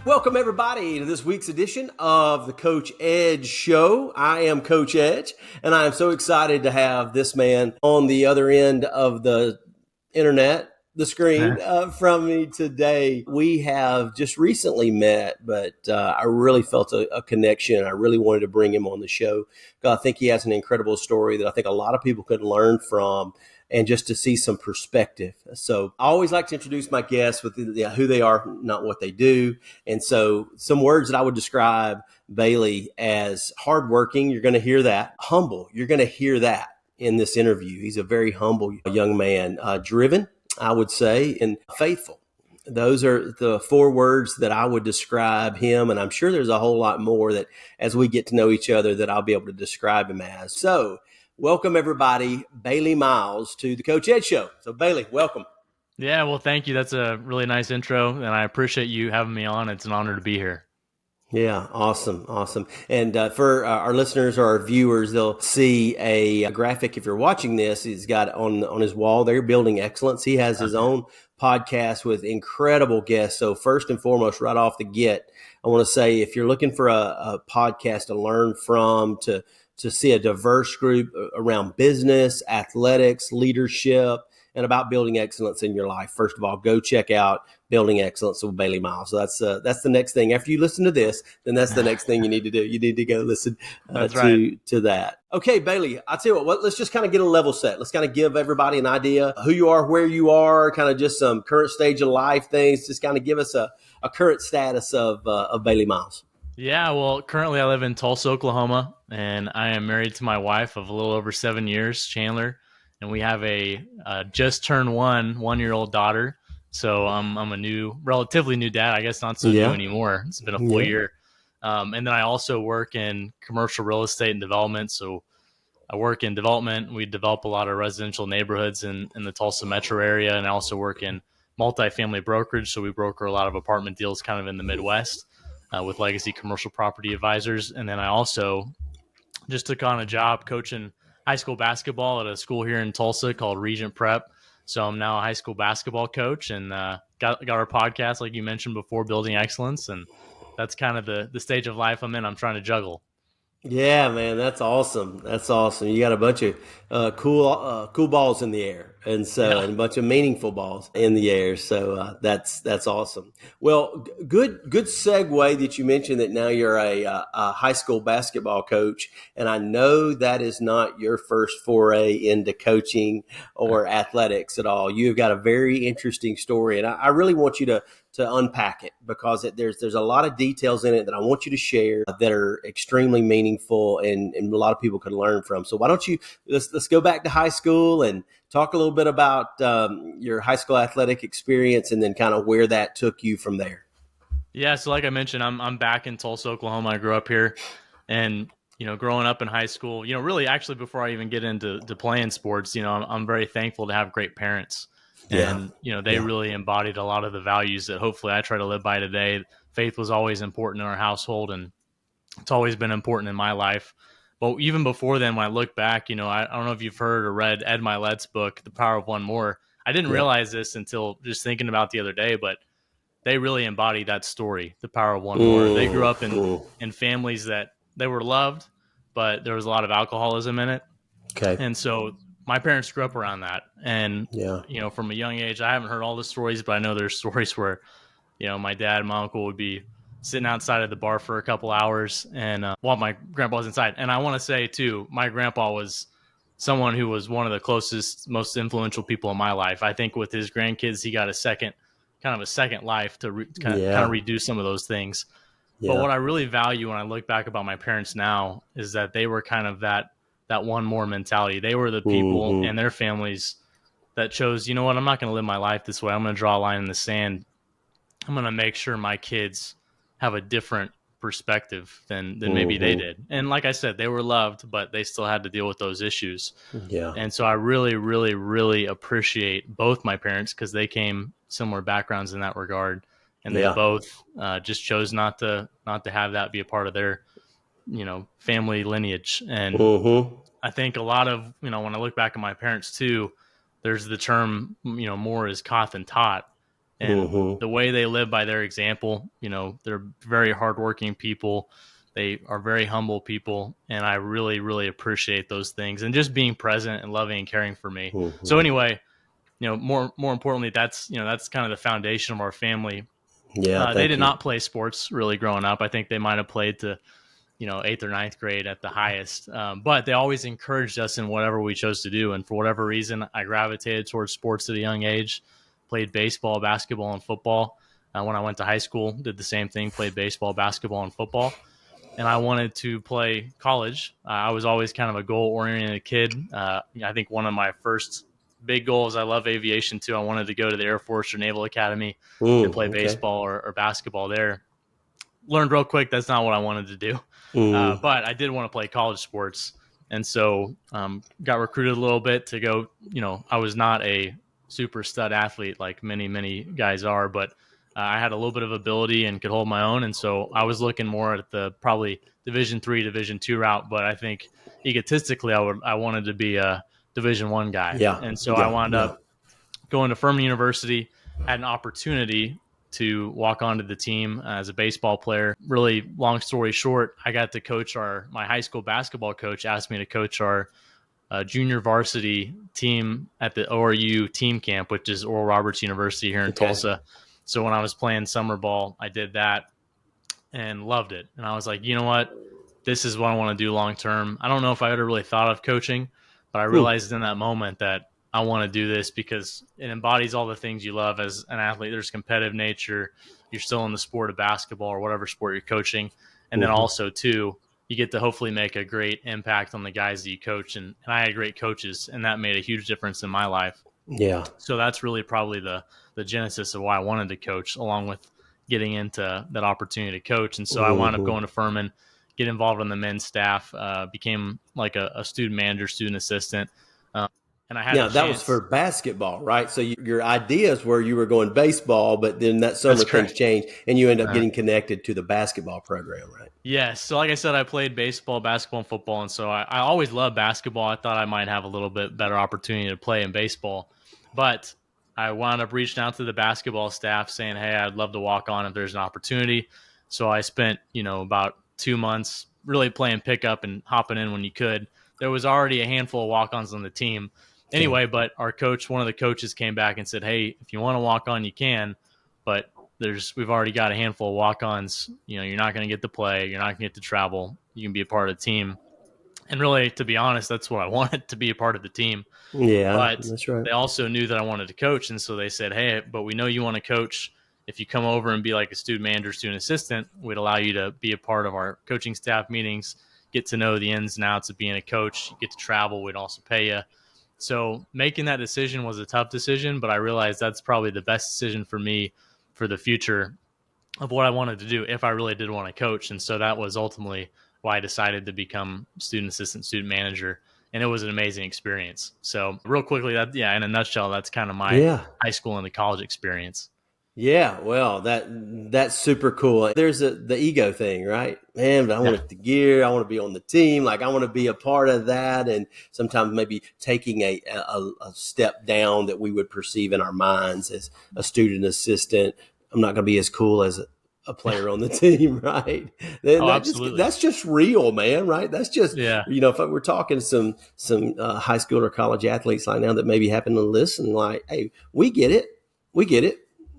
Welcome, everybody, to this week's edition of the Coach Edge Show. I am Coach Edge, and I am so excited to have this man on the other end of the internet, the screen, from me today. We have just recently met, but I really felt a connection. I really wanted to bring him on the show because I think he has an incredible story that I think a lot of people could learn from, and just to see some perspective. So I always like to introduce my guests with who they are, not what they do. And so some words that I would describe Bailey as: hardworking, you're going to hear that; humble, you're going to hear that in this interview. He's a very humble young man. Driven, I would say, and faithful. Those are the four words that I would describe him. And I'm sure there's a whole lot more that as we get to know each other that I'll be able to describe him as. So welcome, everybody, Bailey Miles, to the Coach Ed Show. So, Bailey, welcome. Yeah, well, thank you. That's a really nice intro, and I appreciate you having me on. It's an honor to be here. Yeah, awesome. And for our listeners or our viewers, they'll see a graphic. If you're watching this, he's got on his wall there, Building Excellence. He has his own podcast with incredible guests. So first and foremost, right off the get, I want to say, if you're looking for a podcast to learn from, to see a diverse group around business, athletics, leadership, and about building excellence in your life, first of all, go check out Building Excellence with Bailey Miles. So that's the next thing. After you listen to this, then that's the next thing you need to do. You need to go listen to that. Okay, Bailey, I'll tell you what, let's just kind of get a level set. Let's kind of give everybody an idea who you are, where you are, kind of just some current stage of life things. Just kind of give us a current status of Bailey Miles. Yeah, well, currently I live in Tulsa, Oklahoma, and I am married to my wife of a little over 7 years, Chandler, and we have a just turned one-year-old daughter. So I'm a relatively new dad. I guess not so new anymore. It's been a full year. And then I also work in commercial real estate and development. So I work in development. We develop a lot of residential neighborhoods in the Tulsa metro area, and I also work in multifamily brokerage. So we broker a lot of apartment deals kind of in the Midwest with Legacy Commercial Property Advisors. And then I also just took on a job coaching high school basketball at a school here in Tulsa called Regent Prep. So I'm now a high school basketball coach, and got our podcast, like you mentioned before, Building Excellence. And that's kind of the stage of life I'm in. I'm trying to juggle. Yeah, man, that's awesome. That's awesome. You got a bunch of cool balls in the air, and and a bunch of meaningful balls in the air. So that's awesome. Well, good segue that you mentioned that now you're a high school basketball coach, and I know that is not your first foray into coaching or athletics at all. You've got a very interesting story, and I really want you to unpack it, because there's a lot of details in it that I want you to share that are extremely meaningful and a lot of people can learn from. So why don't you let's go back to high school and talk a little bit about your high school athletic experience, and then kind of where that took you from there. Yeah, so like I mentioned, I'm back in Tulsa, Oklahoma. I grew up here, and growing up in high school, really actually before I even get into playing sports, I'm very thankful to have great parents. And, they really embodied a lot of the values that hopefully I try to live by today. Faith was always important in our household, and it's always been important in my life. But even before then, when I look back, I don't know if you've heard or read Ed Milet's book, The Power of One More. I didn't realize this until just thinking about the other day, but they really embody that story, The Power of One More. They grew up in families that they were loved, but there was a lot of alcoholism in it. Okay. And so my parents grew up around that. And, from a young age, I haven't heard all the stories, but I know there's stories where, my dad and my uncle would be sitting outside of the bar for a couple hours and while my grandpa was inside. And I want to say, too, my grandpa was someone who was one of the closest, most influential people in my life. I think with his grandkids, he got a second life to kind of redo some of those things. But what I really value when I look back about my parents now is that they were kind of that one more mentality. They were the people and their families that chose, I'm not going to live my life this way. I'm going to draw a line in the sand. I'm going to make sure my kids have a different perspective than maybe they did. And like I said, they were loved, but they still had to deal with those issues. Yeah. And so I really, really, really appreciate both my parents, because they came similar backgrounds in that regard. And they both just chose not to have that be a part of their, family lineage. And I think a lot of, when I look back at my parents too, there's the term, more is caught than taught. And the way they live by their example, they're very hardworking people. They are very humble people. And I really, really appreciate those things and just being present and loving and caring for me. So anyway, more importantly, that's kind of the foundation of our family. Yeah, they did thank you. not play sports really growing up. I think they might have played to, eighth or ninth grade at the highest. But they always encouraged us in whatever we chose to do. And for whatever reason, I gravitated towards sports at a young age, played baseball, basketball, and football. When I went to high school, did the same thing, played baseball, basketball, and football. And I wanted to play college. I was always kind of a goal-oriented kid. I think one of my first big goals, I love aviation too. I wanted to go to the Air Force or Naval Academy and play baseball or basketball there. Learned real quick that's not what I wanted to do. But I did want to play college sports. And so got recruited a little bit to go, I was not a super stud athlete like many, many guys are, but I had a little bit of ability and could hold my own. And so I was looking more at the probably Division III, Division II route. But I think egotistically, I wanted to be a Division I guy. Yeah. And so I wound up going to Furman University, had an opportunity to walk onto the team as a baseball player. Really long story short, I got to coach my high school basketball coach asked me to coach our junior varsity team at the ORU team camp, which is Oral Roberts University here in Tulsa. So when I was playing summer ball, I did that and loved it. And I was like, you know what? This is what I want to do long term. I don't know if I ever really thought of coaching, but I realized in that moment that I want to do this because it embodies all the things you love as an athlete. There's competitive nature. You're still in the sport of basketball or whatever sport you're coaching. And then also, too, you get to hopefully make a great impact on the guys that you coach. And I had great coaches, and that made a huge difference in my life. Yeah. So that's really probably the genesis of why I wanted to coach, along with getting into that opportunity to coach. And so I wound up going to Furman, get involved on the men's staff, became like a student manager, student assistant. And I had that was for basketball, right? So your ideas were you were going baseball, but then that summer things changed and you end up getting connected to the basketball program, right? Yes. So like I said, I played baseball, basketball, and football. And so I always loved basketball. I thought I might have a little bit better opportunity to play in baseball. But I wound up reaching out to the basketball staff saying, hey, I'd love to walk on if there's an opportunity. So I spent, about 2 months really playing pickup and hopping in when you could. There was already a handful of walk-ons on the team. Anyway, but our coach, one of the coaches came back and said, hey, if you want to walk on, you can, but we've already got a handful of walk-ons. You're not going to get to play. You're not going to get to travel. You can be a part of the team. And really, to be honest, that's what I wanted, to be a part of the team. Yeah, but that's right. They also knew that I wanted to coach. And so they said, hey, but we know you want to coach. If you come over and be like a student manager, student assistant, we'd allow you to be a part of our coaching staff meetings, get to know the ins and outs of being a coach, you get to travel. We'd also pay you. So making that decision was a tough decision, but I realized that's probably the best decision for me for the future of what I wanted to do if I really did want to coach. And so that was ultimately why I decided to become student assistant, student manager. And it was an amazing experience. So real quickly, in a nutshell, that's kind of my high school and the college experience. Yeah, well, that's super cool. There's the ego thing, right? Man, but I want the gear. I want to be on the team. Like I want to be a part of that. And sometimes maybe taking a step down that we would perceive in our minds as a student assistant. I'm not going to be as cool as a player on the team, right? Absolutely. That's just real, man, right? That's just, if we're talking to some high school or college athletes right now that maybe happen to listen, like, hey, we get it.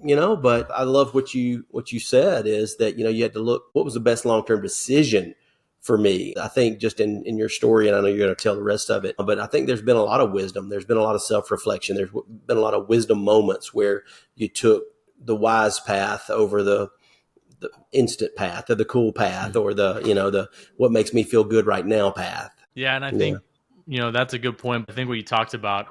But I love what you said is that, you had to look, what was the best long-term decision for me? I think just in your story, and I know you're going to tell the rest of it, but I think there's been a lot of wisdom. There's been a lot of self-reflection. There's been a lot of wisdom moments where you took the wise path over the instant path or the cool path or the what makes me feel good right now path. Yeah. And I think, that's a good point. I think what you talked about,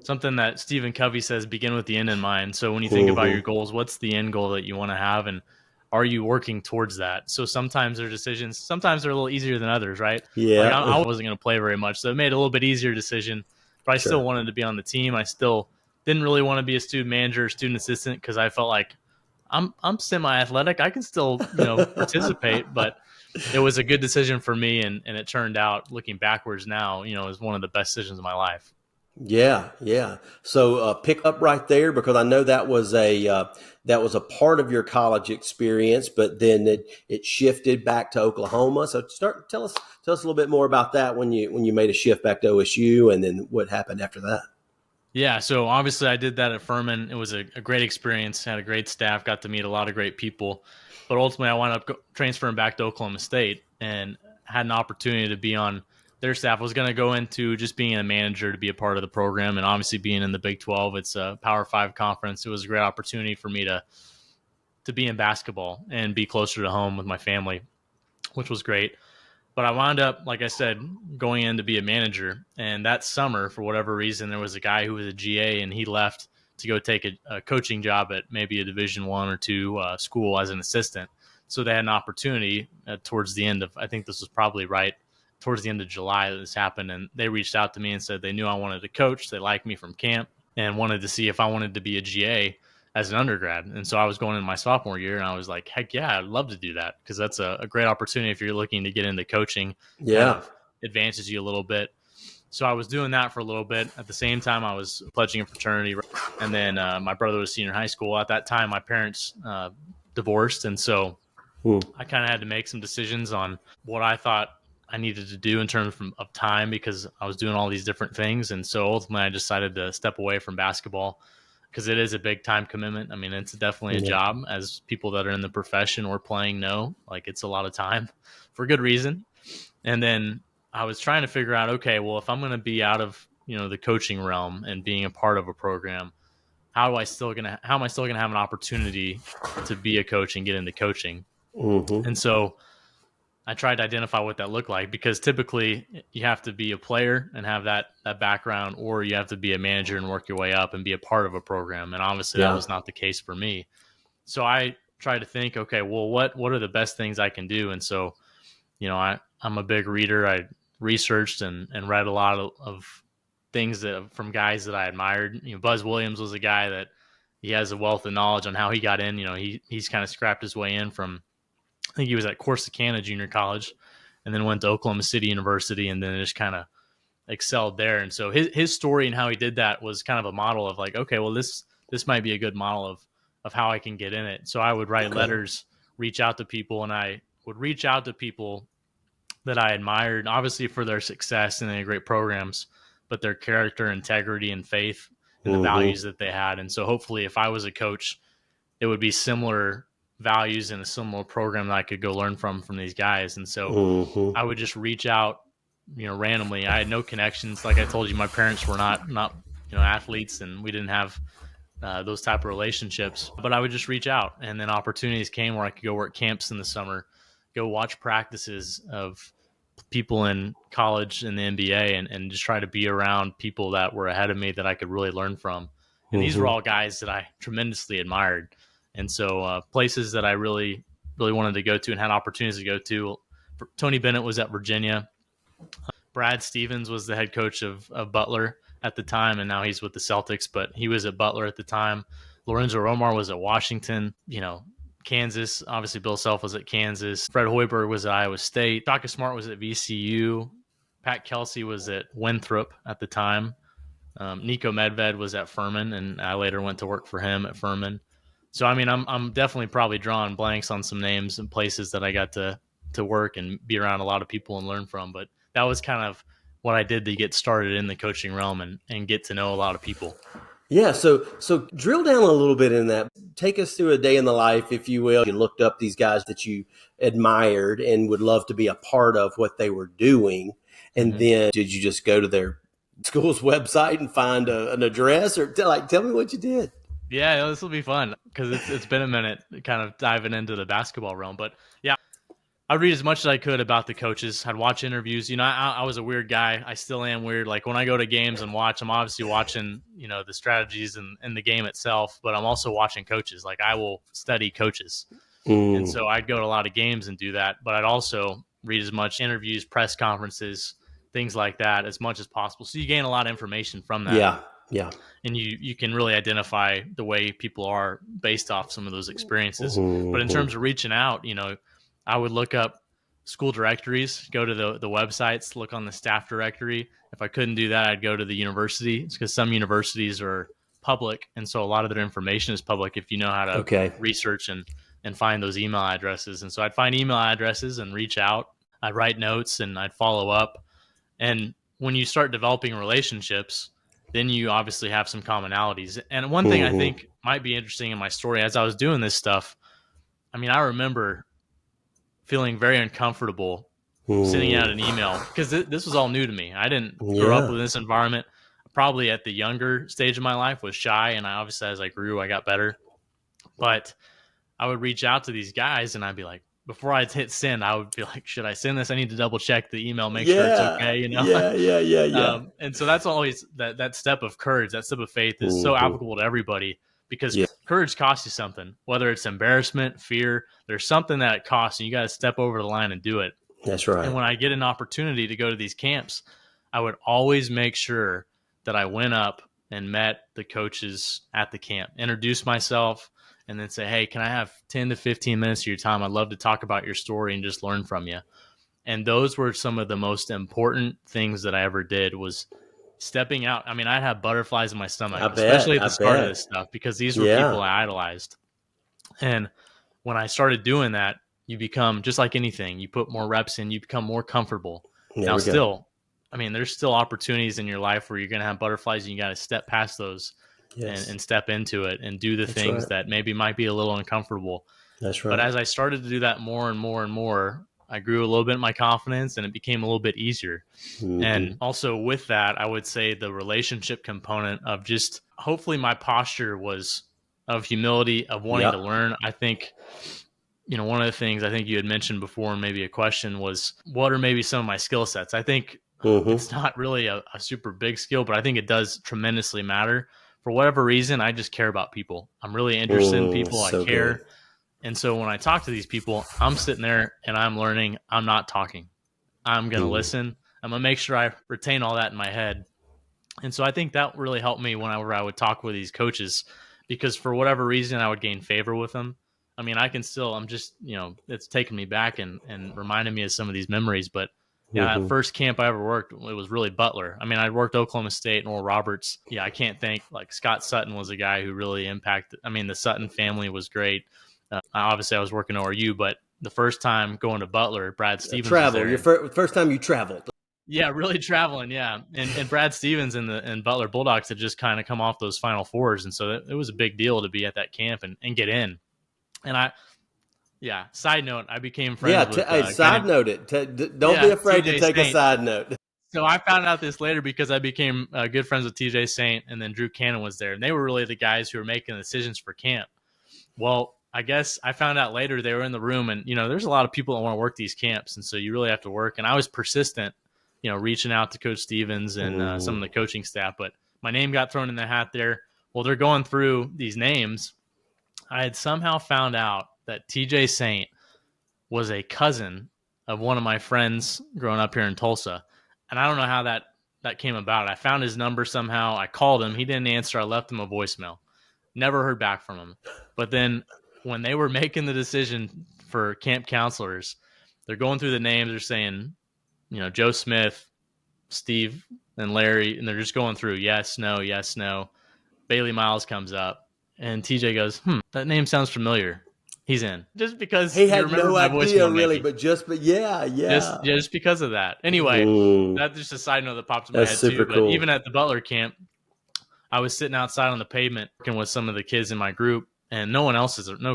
something that Stephen Covey says, begin with the end in mind. So when you think about your goals, what's the end goal that you want to have? And are you working towards that? So sometimes their decisions, sometimes they're a little easier than others, right? Yeah. Like I wasn't going to play very much. So it made it a little bit easier decision, but I still wanted to be on the team. I still didn't really want to be a student manager or student assistant because I felt like I'm semi-athletic. I can still, participate, but it was a good decision for me. And it turned out, looking backwards now, is one of the best decisions of my life. Yeah, yeah. So pick up right there because I know that was a part of your college experience, but then it shifted back to Oklahoma. So tell us a little bit more about that when you made a shift back to OSU, and then what happened after that. Yeah, so obviously I did that at Furman. It was a great experience. Had a great staff. Got to meet a lot of great people. But ultimately, I wound up transferring back to Oklahoma State and had an opportunity to be on their staff. I was going to go into just being a manager to be a part of the program, and obviously being in the Big 12, it's a Power 5 conference. It was a great opportunity for me to be in basketball and be closer to home with my family, which was great. But I wound up, like I said, going in to be a manager. And that summer, for whatever reason, there was a guy who was a GA, and he left to go take a coaching job at maybe a Division 1 or 2 school as an assistant. So they had an opportunity towards the end of, I think this was probably right towards the end of July that this happened. And they reached out to me and said they knew I wanted to coach. They liked me from camp and wanted to see if I wanted to be a GA as an undergrad. And so I was going in my sophomore year, and I was like, heck yeah, I'd love to do that, because that's a great opportunity if you're looking to get into coaching, kind Yeah. of advances you a little bit. So I was doing that for a little bit. At the same time, I was pledging a fraternity. And then my brother was senior high school. At that time, my parents divorced. And so Hmm. I kind of had to make some decisions on what I thought I needed to do in terms of time, because I was doing all these different things. And so ultimately, I decided to step away from basketball because it is a big time commitment. I mean, it's definitely a Yeah. job, as people that are in the profession or playing know. Like, it's a lot of time for good reason. And then I was trying to figure out, okay, well, if I'm going to be out of, the coaching realm and being a part of a program, how am I still going to have an opportunity to be a coach and get into coaching? Mm-hmm. And so I tried to identify what that looked like, because typically you have to be a player and have that background, or you have to be a manager and work your way up and be a part of a program. And obviously that Yeah. was not the case for me. So I tried to think, okay, well, what are the best things I can do? And so, I'm a big reader. I researched and read a lot of things that from guys that I admired. Buzz Williams was a guy that he has a wealth of knowledge on how he got in. He's kind of scrapped his way in from, I think he was at Corsicana Junior College, and then went to Oklahoma City University, and then just kind of excelled there. And so his story and how he did that was kind of a model of like, okay, well, this might be a good model of how I can get in it. So I would write Okay. letters, reach out to people, and I would reach out to people that I admired, obviously for their success and their great programs, but their character, integrity, and faith in the Mm-hmm. values that they had. And so hopefully, if I was a coach, it would be similar values and a similar program that I could go learn from these guys. And so Mm-hmm. I would just reach out, randomly. I had no connections. Like I told you, my parents were not athletes, and we didn't have those type of relationships. But I would just reach out, and then opportunities came where I could go work camps in the summer, go watch practices of people in college and the NBA, and just try to be around people that were ahead of me that I could really learn from. And these were Mm-hmm. all guys that I tremendously admired. And so places that I really, really wanted to go to and had opportunities to go to. Tony Bennett was at Virginia. Brad Stevens was the head coach of Butler at the time, and now he's with the Celtics, but he was at Butler at the time. Lorenzo Romar was at Washington, Kansas. Obviously, Bill Self was at Kansas. Fred Hoiberg was at Iowa State. Shaka Smart was at VCU. Pat Kelsey was at Winthrop at the time. Nico Medved was at Furman, and I later went to work for him at Furman. So I mean, I'm definitely probably drawing blanks on some names and places that I got to work and be around a lot of people and learn from. But that was kind of what I did to get started in the coaching realm and get to know a lot of people. Yeah, so drill down a little bit in that. Take us through a day in the life, if you will. You looked up these guys that you admired and would love to be a part of what they were doing. And Mm-hmm. then did you just go to their school's website and find an address, or tell me what you did? Yeah, this will be fun because it's been a minute kind of diving into the basketball realm. But yeah, I read as much as I could about the coaches. I'd watch interviews. I was a weird guy. I still am weird. Like when I go to games and watch, I'm obviously watching, the strategies and the game itself, but I'm also watching coaches. Like I will study coaches. And Mm, so I'd go to a lot of games and do that, but I'd also read as much interviews, press conferences, things like that as much as possible. So you gain a lot of information from that, yeah, yeah. and you can really identify the way people are based off some of those experiences. But in Hmm. terms of reaching out, I would look up school directories, go to the websites, look on the staff directory. If I couldn't do that, I'd go to the university. It's because some universities are public, and so a lot of their information is public if you know how to research and find those email addresses. And so I'd find email addresses and reach out. I'd write notes and I'd follow up. And when you start developing relationships, then you obviously have some commonalities. And one thing I think might be interesting in my story, as I was doing this stuff, I mean, I remember feeling very uncomfortable sending out an email because this was all new to me. I didn't grow up with this environment. Probably at the younger stage of my life was shy, and I obviously, as I grew, I got better. But I would reach out to these guys and I'd be like, before I'd hit send, I would be like, should I send this? I need to double check the email, make sure it's okay, you know? Yeah. And so that's always that step of courage, that step of faith is so applicable to everybody because courage costs you something, whether it's embarrassment, fear, there's something that it costs and you got to step over the line and do it. That's right. And when I get an opportunity to go to these camps, I would always make sure that I went up and met the coaches at the camp, introduce myself, and then say, hey, can I have 10 to 15 minutes of your time? I'd love to talk about your story and just learn from you. And those were some of the most important things that I ever did was stepping out. I mean, I'd have butterflies in my stomach, especially at the start of this stuff, because these were people I idolized. And when I started doing that, you become just like anything. You put more reps in, you become more comfortable. Now, still, I mean, there's still opportunities in your life where you're going to have butterflies and you got to step past those. And step into it and do the things that maybe might be a little uncomfortable. That's right. But as I started to do that more and more and more, I grew a little bit in my confidence and it became a little bit easier. And also with that, I would say the relationship component of just hopefully my posture was of humility, of wanting to learn. I think, you know, one of the things I think you had mentioned before and maybe a question was what are maybe some of my skill sets? I think it's not really a super big skill, but I think it does tremendously matter. For whatever reason, I just care about people. I'm really interested in people. I care. Good. And so when I talk to these people, I'm sitting there and I'm learning. I'm not talking. I'm going to listen. I'm going to make sure I retain all that in my head. And so I think that really helped me whenever I would talk with these coaches, because for whatever reason, I would gain favor with them. I mean, I'm just, you know, it's taken me back and reminded me of some of these memories. But yeah, that first camp I ever worked, it was really Butler. I mean, I worked Oklahoma State and Oral Roberts. Yeah, I can't think, like Scott Sutton was a guy who really impacted. I mean, the Sutton family was great. Obviously, I was working ORU, but the first time going to Butler, Brad Stevens was there. Your first time you traveled. Yeah, really traveling, yeah. And Brad Stevens and Butler Bulldogs had just kind of come off those Final Fours, and so it was a big deal to be at that camp and get in. And side note, I became friends with... side note it. Don't be afraid to take a side note. So I found out this later because I became good friends with TJ Saint, and then Drew Cannon was there. And they were really the guys who were making the decisions for camp. Well, I guess I found out later they were in the room, and, you know, there's a lot of people that want to work these camps, and so you really have to work. And I was persistent, you know, reaching out to Coach Stevens and some of the coaching staff, but my name got thrown in the hat there. Well, they're going through these names. I had somehow found out that TJ Saint was a cousin of one of my friends growing up here in Tulsa. And I don't know how that came about. I found his number somehow. I called him. He didn't answer. I left him a voicemail. Never heard back from him. But then when they were making the decision for camp counselors, they're going through the names. They're saying, you know, Joe Smith, Steve, and Larry. And they're just going through yes, no, yes, no. Bailey Miles comes up. And TJ goes, that name sounds familiar. He's in. Just because he had no idea really, but just because of that. Anyway, that's just a side note that popped in my head too. But even at the Butler camp, I was sitting outside on the pavement working with some of the kids in my group, and no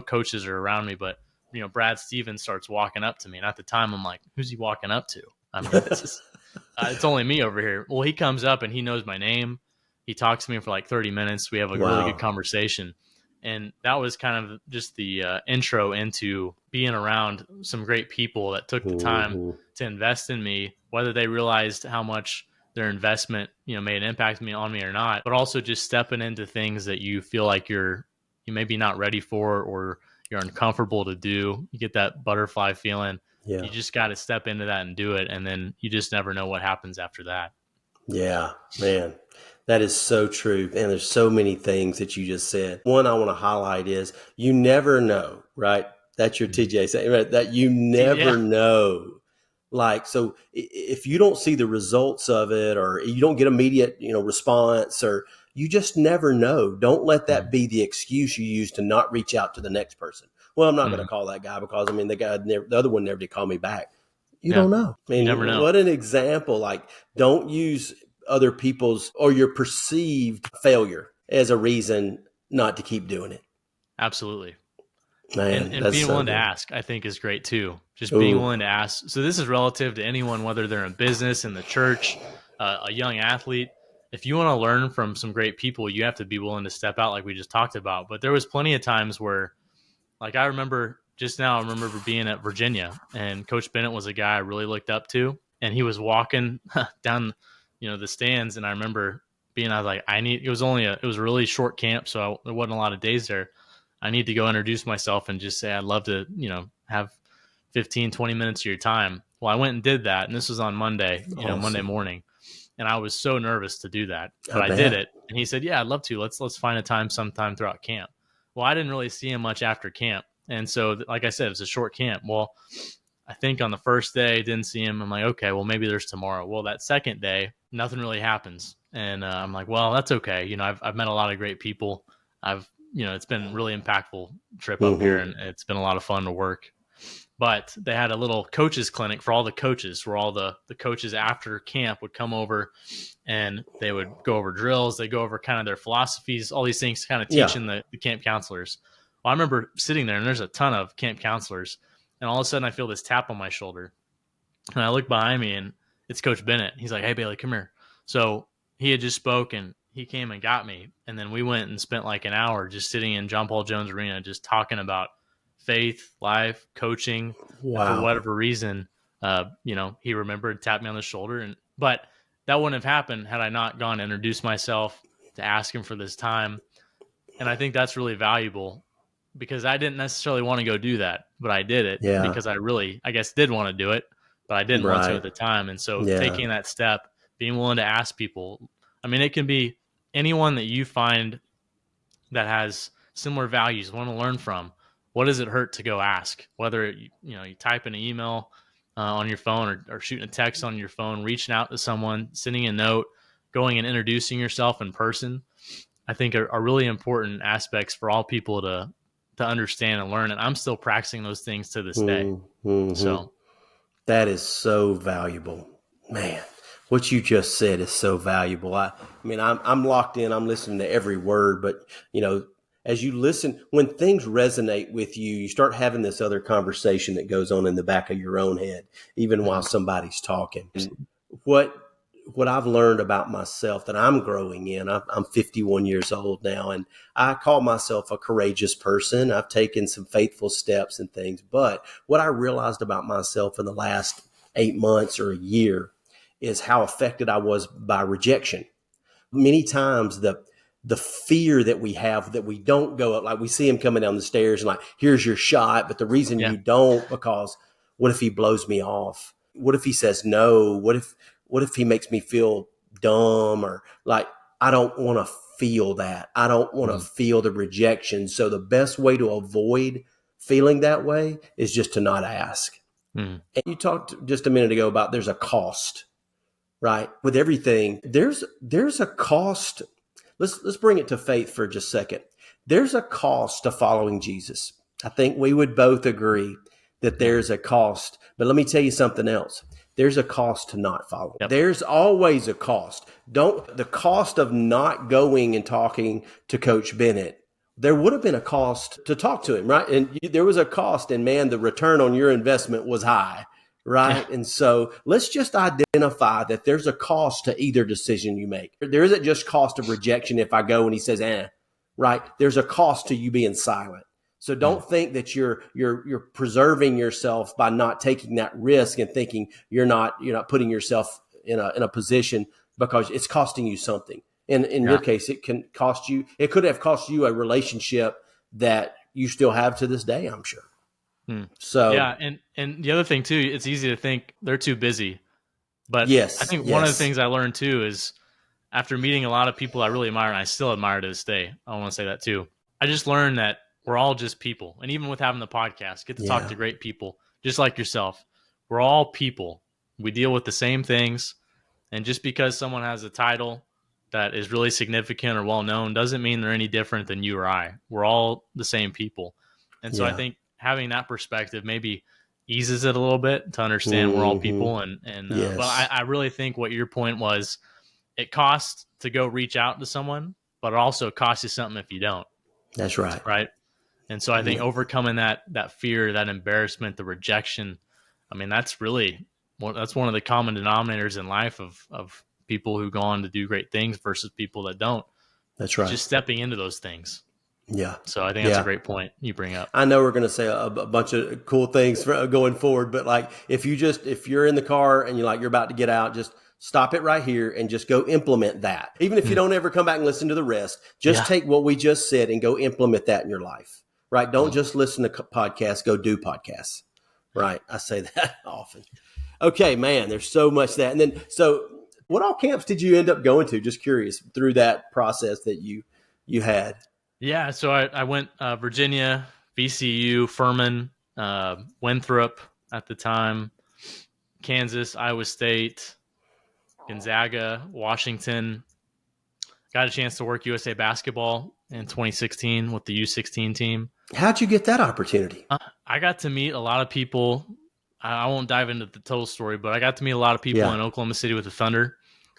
coaches are around me, but, you know, Brad Stevens starts walking up to me. And at the time I'm like, who's he walking up to? I mean, it's only me over here. Well, he comes up and he knows my name. He talks to me for like 30 minutes. We have a really good conversation. And that was kind of just the intro into being around some great people that took the time to invest in me, whether they realized how much their investment, you know, made an impact on me or not, but also just stepping into things that you feel like you maybe not ready for or you're uncomfortable to do. You get that butterfly feeling. Yeah. You just got to step into that and do it. And then you just never know what happens after that. Yeah, man. That is so true. And there's so many things that you just said. One I want to highlight is you never know, right? That's your TJ saying, right? That you never know Like, so if you don't see the results of it, or you don't get immediate, response, or you just never know. Don't let that be the excuse you use to not reach out to the next person. Well, I'm not going to call that guy because the other one never did call me back. You don't know. I mean, you never know. What an example. Like, don't use other people's or your perceived failure as a reason not to keep doing it. Absolutely. Man, and that's being so willing to good. ask, I think, is great too. Just being willing to ask. So this is relative to anyone, whether they're in business, in the church, a young athlete. If you want to learn from some great people, you have to be willing to step out, like we just talked about. But there was plenty of times where, like, I remember being at Virginia, and Coach Bennett was a guy I really looked up to, and he was walking down, the stands, and I remember I was like, it was a really short camp, so there wasn't a lot of days there. I need to go introduce myself and just say I'd love to, have 15, 20 minutes of your time. Well, I went and did that, and this was on Monday, Awesome. Monday morning, and I was so nervous to do that, but I bet. did it. And he said, "Yeah, I'd love to. Let's find a time sometime throughout camp." Well, I didn't really see him much after camp, and so, like I said, it was a short camp. Well, I think on the first day, didn't see him. I'm like, okay, well, maybe there's tomorrow. Well, that second day, nothing really happens, and I'm like, well, that's okay. I've met a lot of great people. It's been really impactful trip up here, and it's been a lot of fun to work. But they had a little coaches clinic for all the coaches, where all the coaches after camp would come over, and they would go over drills. They go over kind of their philosophies, all these things, kind of teaching the camp counselors. Well, I remember sitting there, and there's a ton of camp counselors, and all of a sudden I feel this tap on my shoulder, and I look behind me, and it's Coach Bennett. He's like, "Hey, Bailey, come here." So he had just spoken. He came and got me, and then we went and spent like an hour just sitting in John Paul Jones Arena, just talking about faith, life, coaching. Wow. And for whatever reason, he remembered, tapped me on the shoulder, but that wouldn't have happened had I not gone and introduced myself to ask him for this time. And I think that's really valuable, because I didn't necessarily want to go do that, but I did it because I really, I guess, did want to do it, but I didn't want to at the time. And so taking that step, being willing to ask people, I mean, it can be anyone that you find that has similar values, want to learn from. What does it hurt to go ask? Whether you type an email on your phone, or shooting a text on your phone, reaching out to someone, sending a note, going and introducing yourself in person, I think are really important aspects for all people to understand and learn. And I'm still practicing those things to this day. So that is so valuable, man. What you just said is so valuable. I mean, I'm locked in. I'm listening to every word, but as you listen, when things resonate with you, you start having this other conversation that goes on in the back of your own head, even while somebody's talking. And what I've learned about myself that I'm growing in, I'm 51 years old now, and I call myself a courageous person. I've taken some faithful steps and things, but what I realized about myself in the last 8 months or a year is how affected I was by rejection. Many times the fear that we have that we don't go up, like we see him coming down the stairs and like, here's your shot. But the reason you don't, because what if he blows me off? What if he says no? What if he makes me feel dumb? Or like, I don't want to feel that. I don't want to feel the rejection. So the best way to avoid feeling that way is just to not ask. And you talked just a minute ago about there's a cost, right? With everything, there's a cost. Let's bring it to faith for just a second. There's a cost to following Jesus. I think we would both agree that there's a cost. But let me tell you something else. There's a cost to not following. Yep. There's always a cost. The cost of not going and talking to Coach Bennett, there would have been a cost to talk to him, right? And there was a cost, and man, the return on your investment was high, right? Yeah. And so let's just identify that there's a cost to either decision you make. There isn't just cost of rejection if I go and he says, right? There's a cost to you being silent. So don't think that you're preserving yourself by not taking that risk and thinking you're not putting yourself in a position, because it's costing you something. And in your case, it could have cost you a relationship that you still have to this day, I'm sure. So and the other thing too, it's easy to think they're too busy. But I think one of the things I learned too is, after meeting a lot of people I really admire, and I still admire to this day, I want to say that too, I just learned that we're all just people. And even with having the podcast, get to talk to great people just like yourself. we're all people. We deal with the same things. And just because someone has a title that is really significant or well known doesn't mean they're any different than you or I. We're all the same people. And so I think having that perspective maybe eases it a little bit to understand we're all people. But I really think what your point was, it costs to go reach out to someone, but it also costs you something if you don't. That's right. Right. And so I think overcoming that fear, that embarrassment, the rejection, I mean, that's really that's one of the common denominators in life of people who go on to do great things versus people that don't. That's right. Just stepping into those things. Yeah. So I think that's a great point you bring up. I know we're going to say a bunch of cool things for going forward, but like if you're in the car and you're about to get out, just stop it right here and just go implement that. Even if you don't ever come back and listen to the rest, just take what we just said and go implement that in your life, right? Don't just listen to podcasts, go do podcasts, right? I say that often. Okay, man, there's so much that. And then, so what all camps did you end up going to? Just curious through that process that you had. Yeah, so I went Virginia, VCU, Furman, Winthrop at the time, Kansas, Iowa State, Gonzaga, Washington. Got a chance to work USA basketball in 2016 with the U16 team. How'd you get that opportunity? I got to meet a lot of people. I won't dive into the total story, but I got to meet a lot of people in Oklahoma City with the Thunder.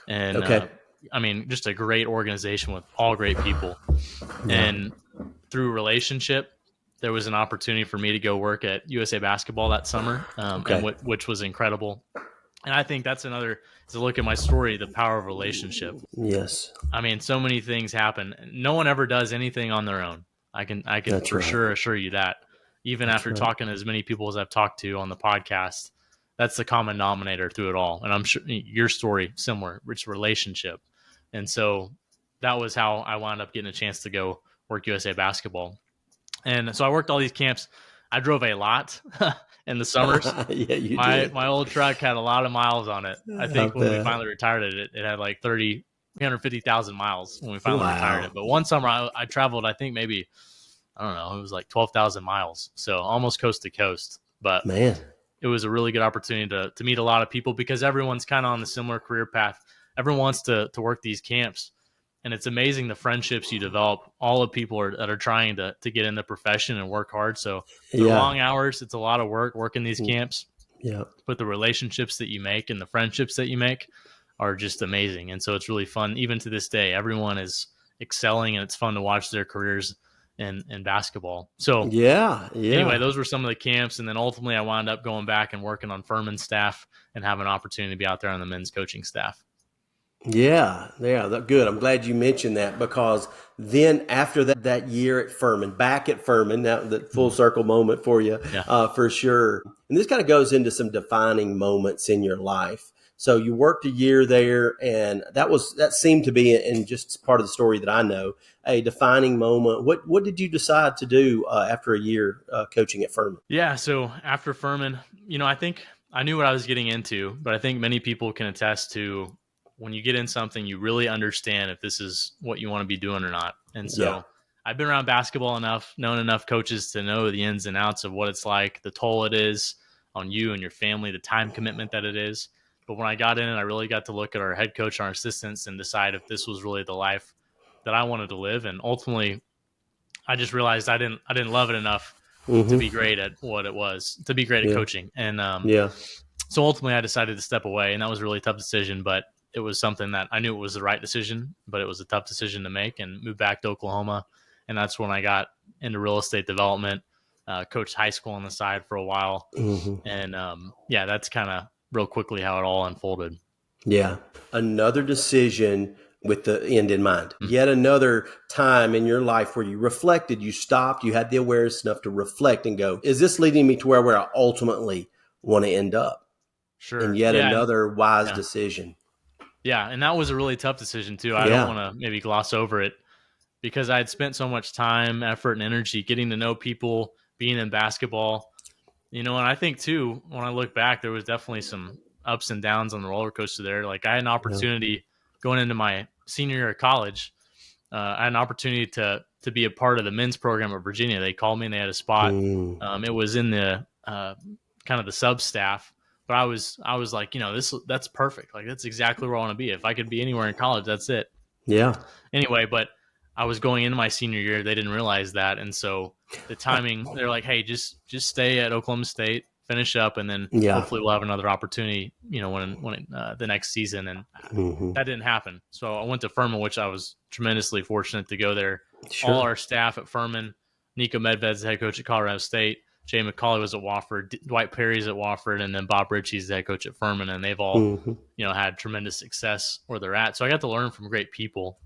And I mean, just a great organization with all great people. Yeah. And through relationship, there was an opportunity for me to go work at USA Basketball that summer, which was incredible. And I think that's another, to look at my story, the power of relationship. Yes. I mean, so many things happen. No one ever does anything on their own. I can sure assure you that. Even after talking to as many people as I've talked to on the podcast, that's the common denominator through it all. And I'm sure your story, similar, it's relationship. And so that was how I wound up getting a chance to go work USA Basketball. And so I worked all these camps. I drove a lot in the summers. Yeah, you did. My old truck had a lot of miles on it. I think when we finally retired it had like 350,000 miles when we finally retired it. But one summer I traveled, I think maybe, I don't know, it was like 12,000 miles. So almost coast to coast. But man, it was a really good opportunity to meet a lot of people because everyone's kind of on the similar career path. Everyone wants to work these camps. And it's amazing the friendships you develop. All the people that are trying to get in the profession and work hard. So the long hours, it's a lot of work working these camps. Yeah. But the relationships that you make and the friendships that you make are just amazing. And so it's really fun. Even to this day, everyone is excelling and it's fun to watch their careers in basketball. So anyway, those were some of the camps. And then ultimately I wound up going back and working on Furman's staff and have an opportunity to be out there on the men's coaching staff. Yeah, good. I'm glad you mentioned that because then after that year at Furman, back at Furman, now the full circle moment for you, for sure. And this kind of goes into some defining moments in your life. So you worked a year there, and that seemed to be, and just part of the story that I know, a defining moment. What did you decide to do after a year coaching at Furman? Yeah, so after Furman, I think I knew what I was getting into, but I think many people can attest to when you get in something, you really understand if this is what you want to be doing or not. And so I've been around basketball enough, known enough coaches to know the ins and outs of what it's like, the toll it is on you and your family, the time commitment that it is. But when I got in, I really got to look at our head coach, our assistants, and decide if this was really the life that I wanted to live. And ultimately, I just realized I didn't love it enough to be great at what it was, to be great at coaching. And so ultimately, I decided to step away, and that was a really tough decision. But it was something that I knew it was the right decision, but it was a tough decision to make, and moved back to Oklahoma. And that's when I got into real estate development, coached high school on the side for a while. And that's kind of real quickly how it all unfolded. Yeah. Another decision with the end in mind. Yet another time in your life where you reflected, you stopped, you had the awareness enough to reflect and go, is this leading me to where I ultimately want to end up? Sure. And yet another wise decision. Yeah, and that was a really tough decision too. I don't want to maybe gloss over it because I had spent so much time, effort, and energy getting to know people, being in basketball. And I think too, when I look back, there was definitely some ups and downs on the roller coaster there. Like I had an opportunity going into my senior year of college. I had an opportunity to be a part of the men's program at Virginia. They called me and they had a spot. It was in the kind of the sub staff But I was like, that's perfect. Like, that's exactly where I want to be. If I could be anywhere in college, that's it. Yeah. Anyway, but I was going into my senior year. They didn't realize that. And so the timing, they're like, hey, just stay at Oklahoma State, finish up, and then hopefully we'll have another opportunity, when the next season. And that didn't happen. So I went to Furman, which I was tremendously fortunate to go there. Sure. All our staff at Furman, Nico Medved's the head coach at Colorado State, Jay McCauley was at Wofford, Dwight Perry's at Wofford, and then Bob Ritchie's the head coach at Furman, and they've all, had tremendous success where they're at. So I got to learn from great people.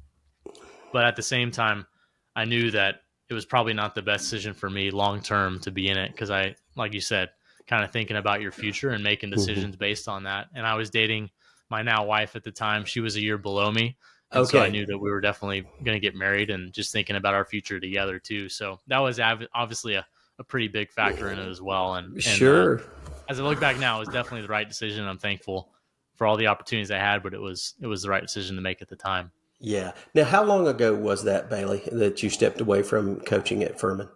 But at the same time, I knew that it was probably not the best decision for me long-term to be in it, because I, like you said, kind of thinking about your future and making decisions based on that. And I was dating my now wife at the time. She was a year below me. And so I knew that we were definitely going to get married, and just thinking about our future together too. So that was obviously a pretty big factor in it as well. And sure. As I look back now, it was definitely the right decision. I'm thankful for all the opportunities I had, but it was the right decision to make at the time. Yeah. Now, how long ago was that, Bailey, that you stepped away from coaching at Furman?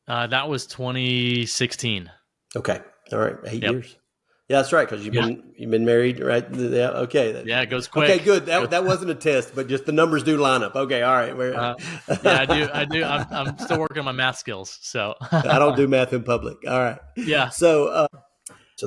That was 2016. Okay. All right. 8 years. Yeah, that's right. Because you've been married, right? Yeah. Okay. Yeah, it goes quick. Okay, good. That wasn't a test, but just the numbers do line up. Okay. All right. I do. I'm still working on my math skills. So I don't do math in public. All right. Yeah. So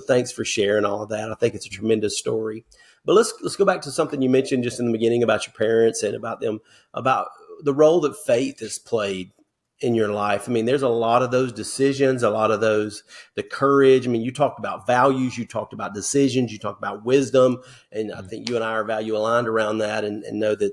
thanks for sharing all of that. I think it's a tremendous story. But let's go back to something you mentioned just in the beginning about your parents and about the role that faith has played in your life. I mean, there's a lot of those decisions, a lot of the courage. I mean, you talked about values, you talked about decisions, you talked about wisdom. And I think you and I are value aligned around that, and know that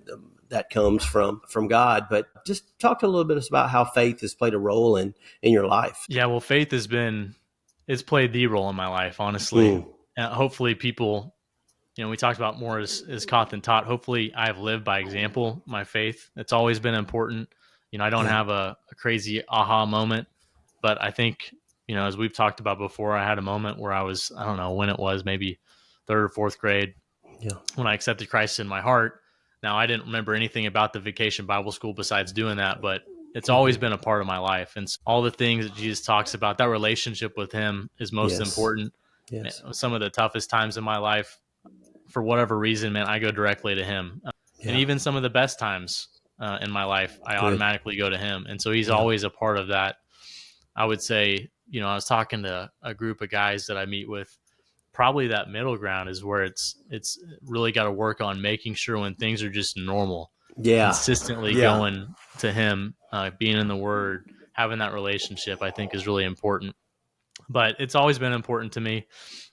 that comes from God. But just talk a little bit about how faith has played a role in your life. Yeah, well, faith it's played the role in my life, honestly. Hopefully people, we talked about more is caught than taught. Hopefully I've lived by example, my faith. It's always been important. I don't have a crazy aha moment, but I think, as we've talked about before, I had a moment where I don't know when it was, maybe third or fourth grade, when I accepted Christ in my heart. Now, I didn't remember anything about the Vacation Bible School besides doing that, but it's always been a part of my life. And all the things that Jesus talks about, that relationship with him is most important. Yes. Some of the toughest times in my life, for whatever reason, man, I go directly to him. And even some of the best times in my life, I automatically go to him. And so he's always a part of that. I would say, I was talking to a group of guys that I meet with, probably that middle ground is where it's really got to work on making sure when things are just normal, consistently going to him, being in the Word, having that relationship, I think is really important. But it's always been important to me.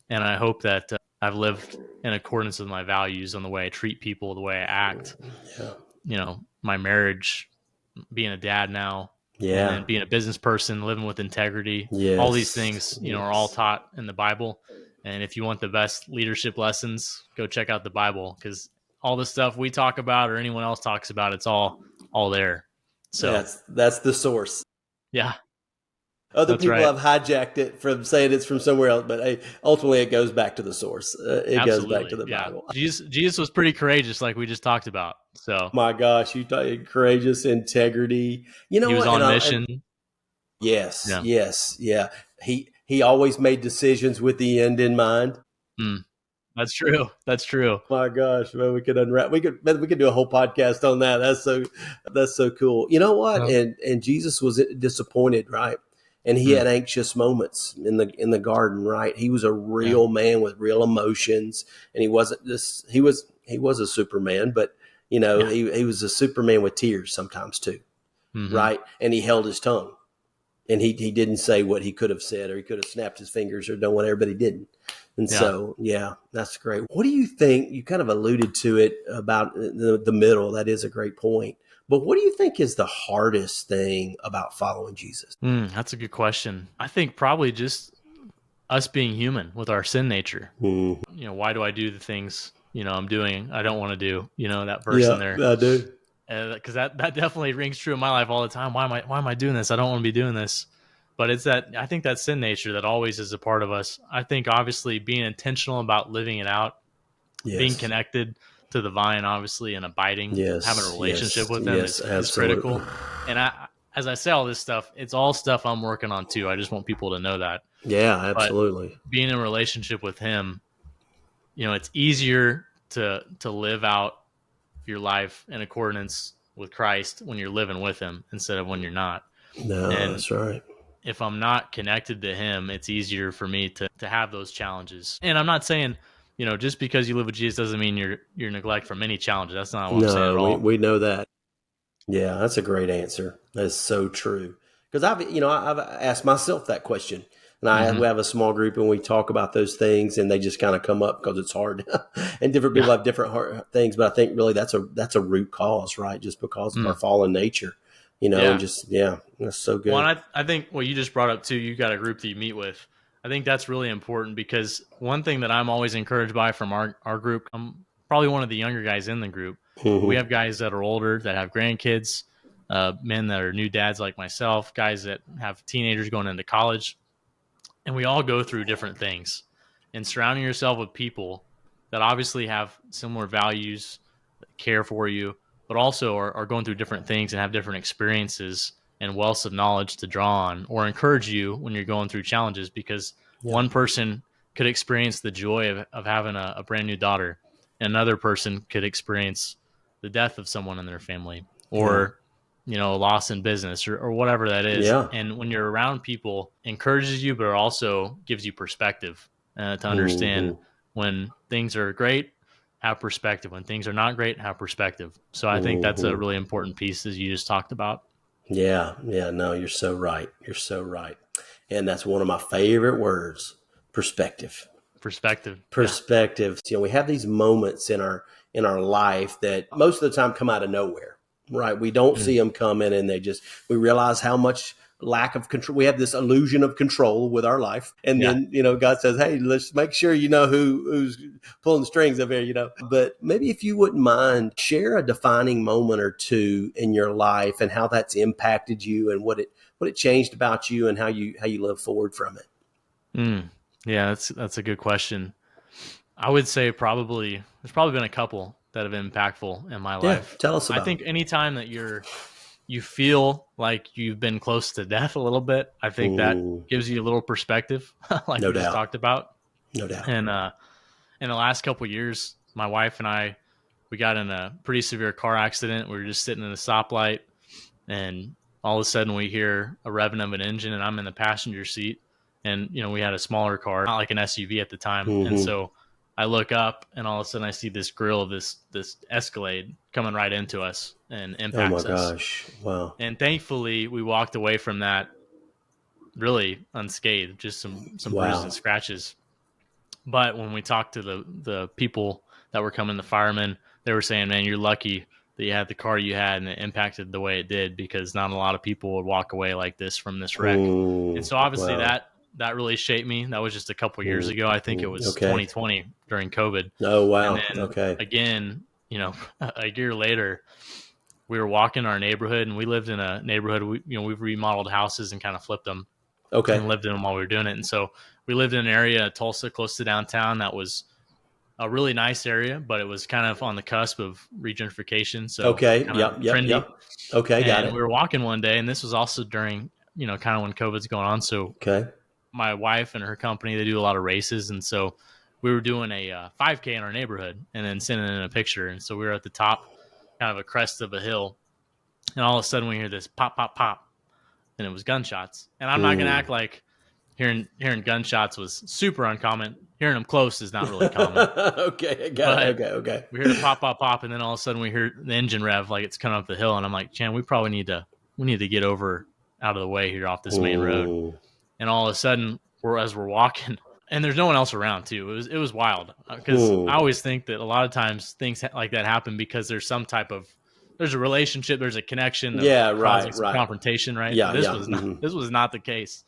And I hope that I've lived in accordance with my values on the way I treat people, the way I act, my marriage, being a dad now, and being a business person, living with integrity. All these things, are all taught in the Bible. And if you want the best leadership lessons, go check out the Bible, because all the stuff we talk about or anyone else talks about, it's all there. So that's the source. Yeah. Other people have hijacked it from saying it's from somewhere else, but ultimately it goes back to the source. It goes back to the Bible. Jesus was pretty courageous, like we just talked about. So, my gosh, you talk courageous, integrity. He was on mission. Yes. He always made decisions with the end in mind. That's true. My gosh, man, we could do a whole podcast on that. That's so cool. You know what? And Jesus was disappointed, right? And he had anxious moments in the garden, right? He was a real man with real emotions, and he wasn't this. He was a Superman, but he was a Superman with tears sometimes too, right? And he held his tongue, and he didn't say what he could have said, or he could have snapped his fingers or done whatever, but he didn't. And so, that's great. What do you think? You kind of alluded to it about the middle. That is a great point. But what do you think is the hardest thing about following Jesus? That's a good question. I think probably just us being human with our sin nature. Why do I do the things, I'm doing, I don't want to do, that verse in there. I do. Because that definitely rings true in my life all the time. Why am I doing this? I don't want to be doing this. But I think that sin nature that always is a part of us. I think obviously being intentional about living it out, being connected to the vine, obviously, and abiding, having a relationship with them is critical. And as I say all this stuff, it's all stuff I'm working on too. I just want people to know that. Yeah, But absolutely. being in a relationship with him, it's easier to live out your life in accordance with Christ when you're living with him instead of when you're not. No, And that's right. if I'm not connected to him, it's easier for me to have those challenges. And I'm not saying, just because you live with Jesus doesn't mean you're neglect from any challenges. That's not what I'm saying at No, all. we know that. Yeah, that's a great answer. That's so true. Because I've asked myself that question, and Mm-hmm. we have a small group and we talk about those things, and they just kind of come up because it's hard, and different people Yeah. have different hard things. But I think really that's a root cause, right? Just because of our Mm. fallen nature, and Yeah. just that's so Well, good. and I think what you just brought up too, you got a group that you meet with. I think that's really important because one thing that I'm always encouraged by from our group, I'm probably one of the younger guys in the group. We Hmm. have guys that are older that have grandkids, men that are new dads like myself, guys that have teenagers going into college, and we all go through different things. And surrounding yourself with people that obviously have similar values, care for you, but also are going through different things and have different experiences and wealths of knowledge to draw on or encourage you when you're going through challenges, because Yeah, one person could experience the joy of having a brand new daughter, and another person could experience the death of someone in their family, yeah, or loss in business, or whatever that is. yeah. And when you're around people, encourages you, but also gives you perspective to understand Hmm. when things are great, have perspective. When things are not great, have perspective. So I think that's a Hmm. really important piece, as you just talked about. Yeah, yeah. No, you're so right. You're so right. And that's one of my favorite words: perspective. Perspective. Yeah. Perspective. We have these moments in our life that most of the time come out of nowhere, right? We don't Mm. see them coming, and we realize how much lack of control. We have this illusion of control with our life, and Yeah. then God says, "Hey, let's make sure you know who's pulling the strings up here." But maybe if you wouldn't mind, share a defining moment or two in your life and how that's impacted you, and what it changed about you, and how you live forward from it. Mm. Yeah, that's a good question. I would say there's probably been a couple that have been impactful in my Yeah, life. tell us I about think anytime that you feel like you've been close to death a little bit, I think that them. gives you a little perspective, like No we just doubt. talked about. No doubt. And in the last couple of years, my wife and I, we got in a pretty severe car accident. We were just sitting in a stoplight, and all of a sudden we hear a revving of an engine, and I'm in the passenger seat. And we had a smaller car, not like an SUV at the time. And Hmm. so I look up, and all of a sudden I see this grill of this Escalade coming right into us and Oh my impacts us. gosh. Wow. And thankfully we walked away from that really unscathed, just some bruises and Wow. scratches. But when we talked to the people that were coming, the firemen, they were saying, "Man, you're lucky that you had the car you had and it impacted the way it did, because not a lot of people would walk away like this from this wreck." And so obviously Wow. that really shaped me. That was just a couple years ago. I think it Mm. was Okay. 2020 during COVID. Oh And wow. then Okay. again, a year later, we were walking our neighborhood, and we lived in a neighborhood. We've remodeled houses and kind of flipped them Okay. and lived in them while we were doing it. And so we lived in an area, Tulsa, close to downtown, that was a really nice area, but it was kind of on the cusp of regentrification, so Okay. kind of Yep. Yep. trendy. Yep. Okay. Got And we it. were walking one day, and this was also during, kind of when COVID's going on. So Okay. my wife and her company, they do a lot of races, and so we were doing a 5K in our neighborhood, and then sending in a picture. And so we were at the top, kind of a crest of a hill, and all of a sudden we hear this pop, pop, pop, and it was gunshots. And I'm not gonna Mm. act like hearing gunshots was super uncommon. Hearing them close is not really common. Okay. I got it. But Okay. Okay. we heard a pop, pop, pop, and then all of a sudden we hear the engine rev like it's coming up the hill, and I'm like, Chan, we probably need to get over out of the way here off this main road. Mm. And all of a sudden, as we're walking, and there's no one else around too. It was wild, because I Mm. always think that a lot of times things like that happen because there's a relationship, there's a connection of Yeah. causing Right. some Right. confrontation, right? Yeah. Yeah. Hmm. This was not the case.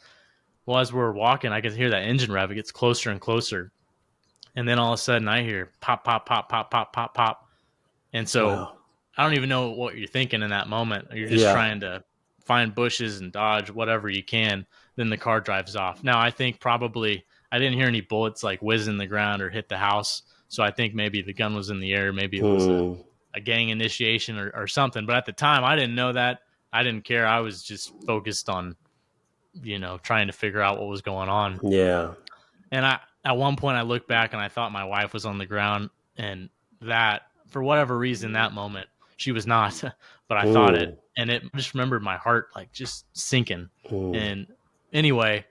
Well, as we're walking, I could hear that engine rev. It gets closer and closer. And then all of a sudden I hear pop, pop, pop, pop, pop, pop, pop. And so Wow. I don't even know what you're thinking in that moment. You're just Yeah. trying to find bushes and dodge whatever you can. Then the car drives off. Now, I think probably I didn't hear any bullets like whiz in the ground or hit the house. So I think maybe the gun was in the air. Maybe it was Mm. a gang initiation or something. But at the time, I didn't know that. I didn't care. I was just focused on, trying to figure out what was going on. Yeah. And at one point I looked back and I thought my wife was on the ground, and that, for whatever reason, that moment she was not, but I thought it, and it just remembered my heart like just sinking. And anyway,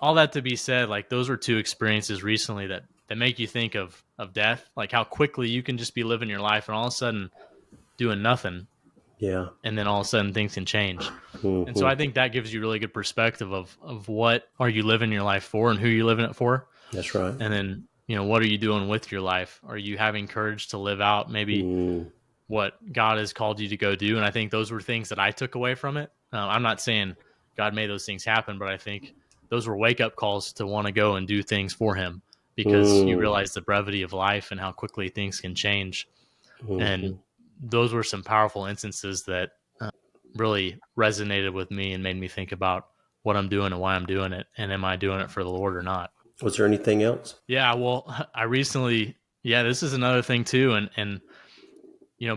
all that to be said, like those were two experiences recently that make you think of death, like how quickly you can just be living your life and all of a sudden doing nothing. Yeah. And then all of a sudden things can change. And so I think that gives you really good perspective of what are you living your life for and who you're living it for. That's right. And then, what are you doing with your life? Are you having courage to live out maybe what God has called you to go do? And I think those were things that I took away from it. I'm not saying God made those things happen, but I think those were wake-up calls to want to go and do things for him, because you realize the brevity of life and how quickly things can change. And those were some powerful instances that really resonated with me and made me think about what I'm doing and why I'm doing it, and am I doing it for the Lord or not. Was there anything else? Yeah, well, I recently, this is another thing too. And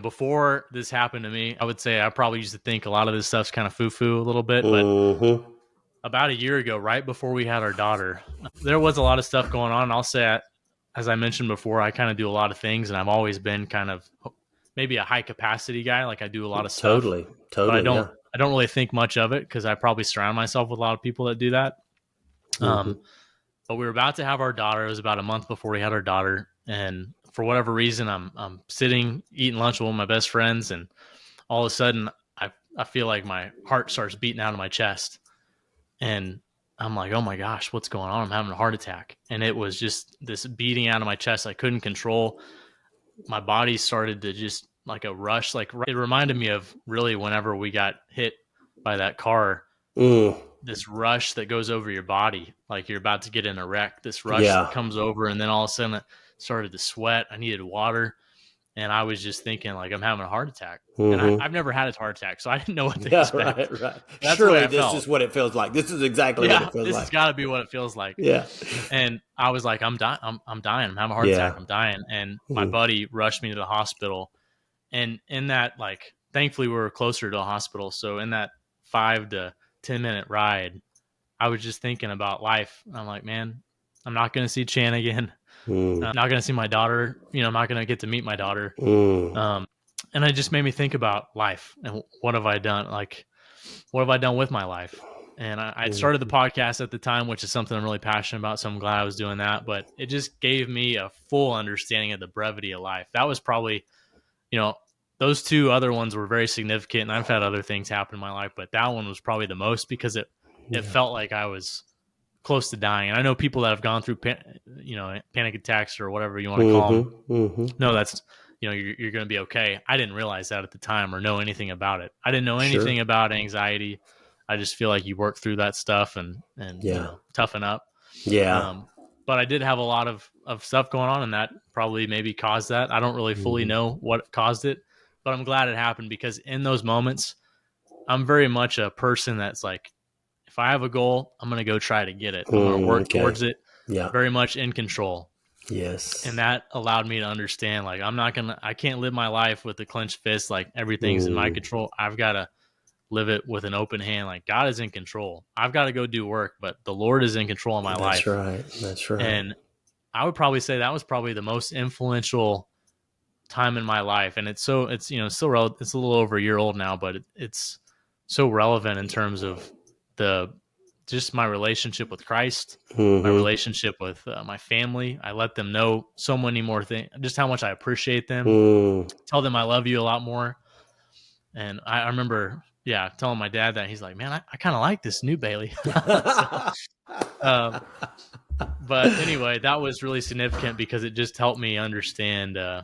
before this happened to me, I would say I probably used to think a lot of this stuff's kind of foo-foo a little bit, but about a year ago, right before we had our daughter, there was a lot of stuff going on. I'll say, as I mentioned before, I kind of do a lot of things, and I've always been kind of maybe a high capacity guy. Like I do a lot of stuff. Totally. But I don't really think much of it because I probably surround myself with a lot of people that do that. But we were about to have our daughter. It was about a month before we had our daughter. And for whatever reason, I'm sitting, eating lunch with one of my best friends. And all of a sudden I feel like my heart starts beating out of my chest. And I'm like, oh my gosh, what's going on? I'm having a heart attack. And it was just this beating out of my chest. I couldn't control. My body started to just like a rush. Like it reminded me of really whenever we got hit by that car, this rush that goes over your body. Like you're about to get in a wreck. This rush comes over, and then all of a sudden it started to sweat. I needed water. And I was just thinking, like, I'm having a heart attack. And I've never had a heart attack, so I didn't know what to expect. Right. That's surely this is what it feels like. This is exactly what it feels like. This has got to be what it feels like. Yeah. And I was like, I'm dying. I'm dying. I'm having a heart attack. I'm dying. And my buddy rushed me to the hospital. And in that, like, thankfully we were closer to a hospital. So in that 5 to 10 minute ride, I was just thinking about life. I'm like, man, I'm not going to see Chan again. I'm not going to see my daughter. I'm not going to get to meet my daughter. And it just made me think about life and what have I done? Like, what have I done with my life? And I started the podcast at the time, which is something I'm really passionate about. So I'm glad I was doing that. But it just gave me a full understanding of the brevity of life. That was probably, those two other ones were very significant. And I've had other things happen in my life, but that one was probably the most because it felt like I was close to dying. And I know people that have gone through, panic attacks or whatever you want to call them. No, that's, you're going to be okay. I didn't realize that at the time or know anything about it. I didn't know anything about anxiety. I just feel like you work through that stuff and toughen up. Yeah. But I did have a lot of stuff going on, and that probably maybe caused that. I don't really fully know what caused it, but I'm glad it happened because in those moments, I'm very much a person that's like, if I have a goal, I'm going to go try to get it. I'm going to work towards it. Yeah. Very much in control. Yes. And that allowed me to understand, like, I can't live my life with a clenched fist. Like everything's in my control. I've got to live it with an open hand. Like God is in control. I've got to go do work, but the Lord is in control of my life. That's right. And I would probably say that was probably the most influential time in my life. And it's still it's a little over a year old now, but it's so relevant in terms of just my relationship with Christ, my relationship with my family. I let them know so many more things, just how much I appreciate them, tell them I love you a lot more. And I remember, telling my dad that. He's like, man, I kind of like this new Bailey. But anyway, that was really significant because it just helped me understand the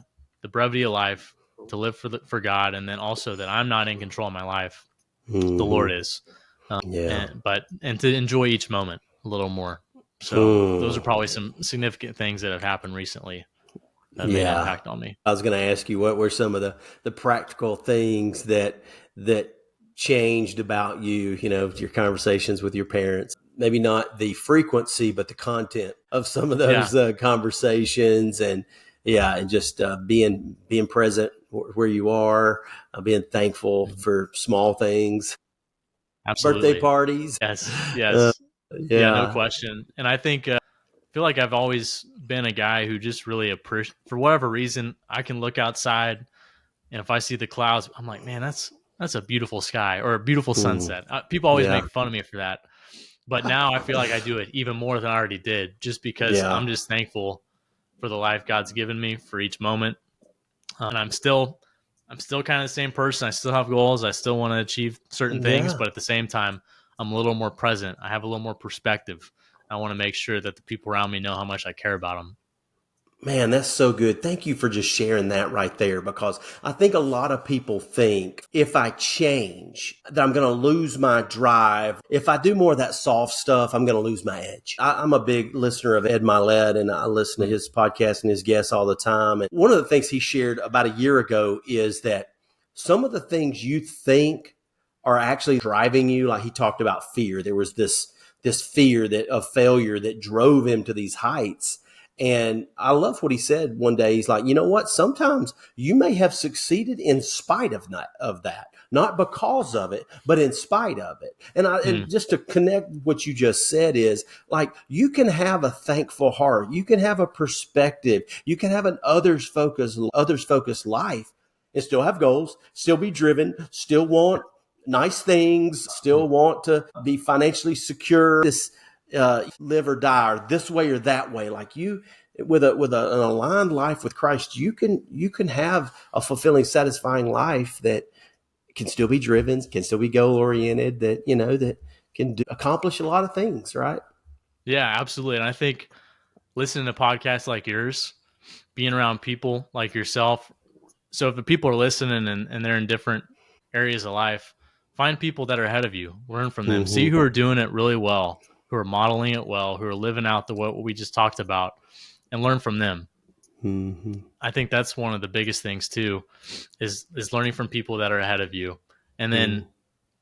brevity of life, to live for God, and then also that I'm not in control of my life. The Lord is. And to enjoy each moment a little more. So those are probably some significant things that have happened recently that made an impact on me. I was going to ask you, what were some of the practical things that changed about you, your conversations with your parents? Maybe not the frequency, but the content of some of those conversations, and just being present where you are, being thankful for small things, Absolutely. birthday parties. Yes. Yeah, no question. And I think, feel like I've always been a guy who just really appreciates, for whatever reason, I can look outside and if I see the clouds, I'm like, man, that's a beautiful sky or a beautiful sunset. People always Yeah. make fun of me for that. But now I feel like I do it even more than I already did, just because Yeah. I'm just thankful for the life God's given me for each moment. And I'm still kind of the same person. I still have goals. I still want to achieve certain things, Yeah. but at the same time, I'm a little more present. I have a little more perspective. I want to make sure that the people around me know how much I care about them. Man, that's so good. Thank you for just sharing that right there, because I think a lot of people think if I change that I'm going to lose my drive. If I do more of that soft stuff, I'm going to lose my edge. I'm a big listener of Ed Milet, and I listen to his podcast and his guests all the time. And one of the things he shared about a year ago is that some of the things you think are actually driving you, like he talked about fear. There was this fear of failure that drove him to these heights. And I love what he said one day. He's like, you know what? Sometimes you may have succeeded in spite of that, not because of it, but in spite of it. And just to connect what you just said is like, you can have a thankful heart. You can have a perspective. You can have an others focused life and still have goals, still be driven, still want nice things, still want to be financially secure. This live or die, or this way or that way. Like you, with an aligned life with Christ, you can have a fulfilling, satisfying life that can still be driven, can still be goal oriented. That can accomplish a lot of things. Right? Yeah, absolutely. And I think listening to podcasts like yours, being around people like yourself. So if the people are listening and they're in different areas of life, find people that are ahead of you, learn from them, see who are doing it really well, who are modeling it well, who are living out what we just talked about, and learn from them. I think that's one of the biggest things too, is learning from people that are ahead of you. And then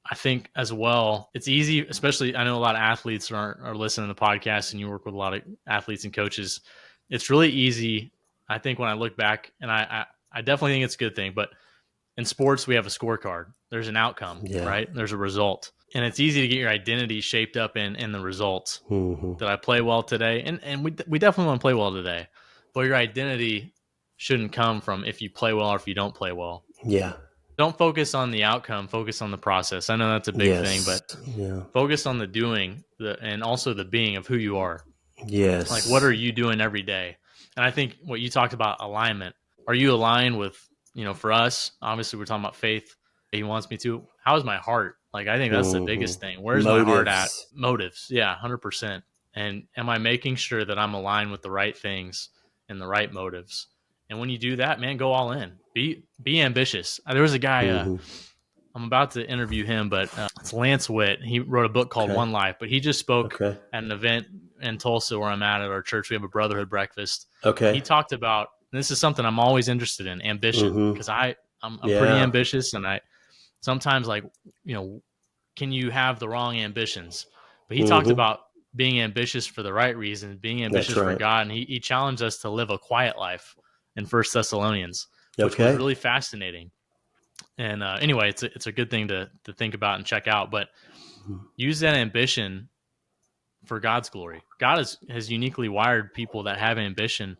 I think as well, it's easy, especially I know a lot of athletes are listening to the podcast, and you work with a lot of athletes and coaches. It's really easy. I think when I look back, and I definitely think it's a good thing, but in sports, we have a scorecard. There's an outcome, right? There's a result. And it's easy to get your identity shaped up in the results. Did I play well today? And we definitely want to play well today. But your identity shouldn't come from if you play well or if you don't play well. Yeah. Don't focus on the outcome. Focus on the process. I know that's a big thing, but focus on the doing and also the being of who you are. Yes. Like, what are you doing every day? And I think what you talked about, alignment. Are you aligned with, for us, obviously we're talking about faith. He wants me to. How's my heart? Like, I think that's the biggest thing. Where's my heart at? Motives. Yeah, 100%. And am I making sure that I'm aligned with the right things and the right motives? And when you do that, man, go all in. Be ambitious. There was a guy, I'm about to interview him, but it's Lance Witt. He wrote a book called One Life, but he just spoke at an event in Tulsa where I'm at our church. We have a brotherhood breakfast. He talked about, and this is something I'm always interested in, ambition, because I'm pretty ambitious, and I sometimes can you have the wrong ambitions? But he talked about being ambitious for the right reason, being ambitious for God, and he challenged us to live a quiet life in First Thessalonians, which was really fascinating. And anyway, it's a good thing to think about and check out. But use that ambition for God's glory. God has uniquely wired people that have ambition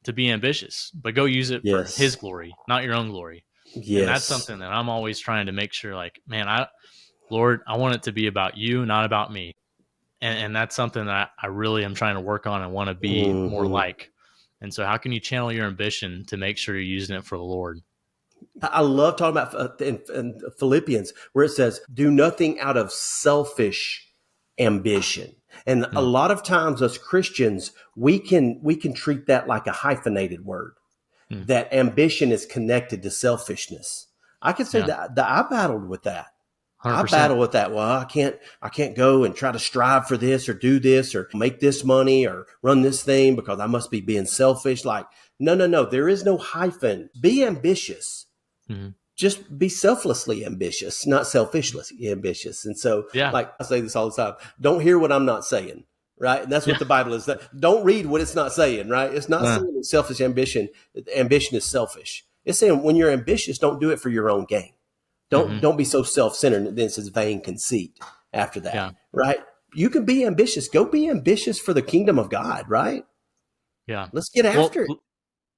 to be ambitious, but go use it for His glory, not your own glory. Yes. And that's something that I'm always trying to make sure, like, man, Lord, I want it to be about you, not about me. And that's something that I really am trying to work on and want to be more like. And so how can you channel your ambition to make sure you're using it for the Lord? I love talking about in Philippians, where it says, do nothing out of selfish ambition. And a lot of times as Christians, we can treat that like a hyphenated word, that ambition is connected to selfishness. I could say that I battled with that. 100%. I battle with that. Well, I can't go and try to strive for this or do this or make this money or run this thing because I must be being selfish. Like, no. There is no hyphen. Be ambitious. Just be selflessly ambitious, not selfishly ambitious. And so, like I say this all the time, don't hear what I'm not saying, right? And that's what the Bible is. Don't read what it's not saying, right? It's not saying it's selfish ambition. Ambition is selfish. It's saying when you're ambitious, don't do it for your own gain. Mm-hmm. Don't be so self-centered. And then it says vain conceit after that, Yeah. right? You can be ambitious. Go be ambitious for the kingdom of God, right? Yeah. Let's get after it.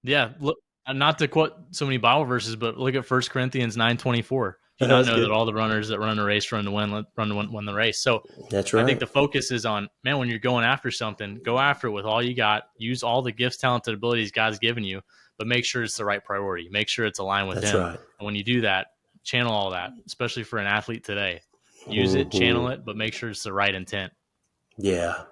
Yeah. Look, not to quote so many Bible verses, but look at 1 Corinthians 9:24. Do you not know that all the runners that run a race run to win the race? So that's right. I think the focus is on, man, when you're going after something, go after it with all you got. Use all the gifts, talents, and abilities God's given you, but make sure it's the right priority. Make sure it's aligned with Him. Right. And when you do that, channel all that, especially for an athlete today. Use it, channel it, but make sure it's the right intent. Yeah.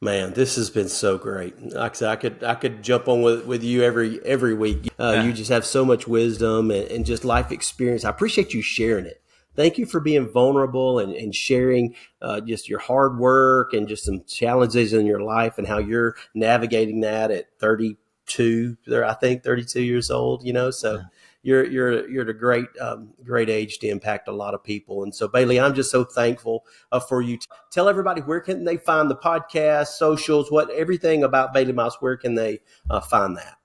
Man, this has been so great. Like I said, I could jump on with you every week. You just have so much wisdom and just life experience. I appreciate you sharing it. Thank you for being vulnerable and sharing just your hard work and just some challenges in your life and how you're navigating that at 32. I think 32 years old. So. You're at a great age to impact a lot of people. And so, Bailey, I'm just so thankful for you. Tell everybody, where can they find the podcast, socials, everything about Bailey Miles? Where can they find that?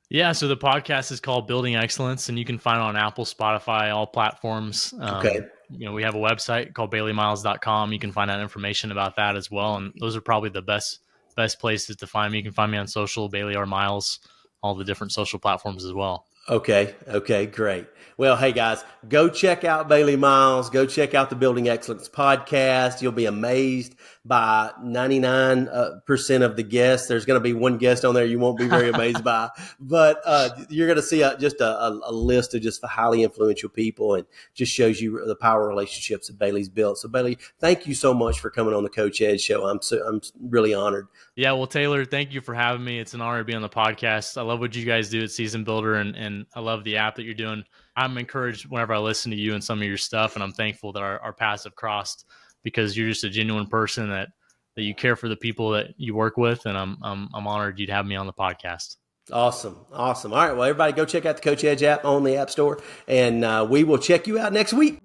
Yeah, so the podcast is called Building Excellence, and you can find it on Apple, Spotify, all platforms. Okay. We have a website called BaileyMiles.com. You can find out information about that as well. And those are probably the best places to find me. You can find me on social, Bailey R. Miles, all the different social platforms as well. Okay, great. Well, hey guys, go check out Bailey Miles. Go check out the Building Excellence podcast. You'll be amazed by 99% of the guests. There's going to be one guest on there you won't be very amazed by, but you're going to see just a list of just highly influential people, and just shows you the power relationships that Bailey's built. So, Bailey, thank you so much for coming on the Coach Ed Show. I'm really honored. Yeah, well, Taylor, thank you for having me. It's an honor to be on the podcast. I love what you guys do at Season Builder, and I love the app that you're doing. I'm encouraged whenever I listen to you and some of your stuff, and I'm thankful that our paths have crossed, because you're just a genuine person that you care for the people that you work with, and I'm honored you'd have me on the podcast. Awesome. All right, well, everybody go check out the Coach Edge app on the App Store, and we will check you out next week.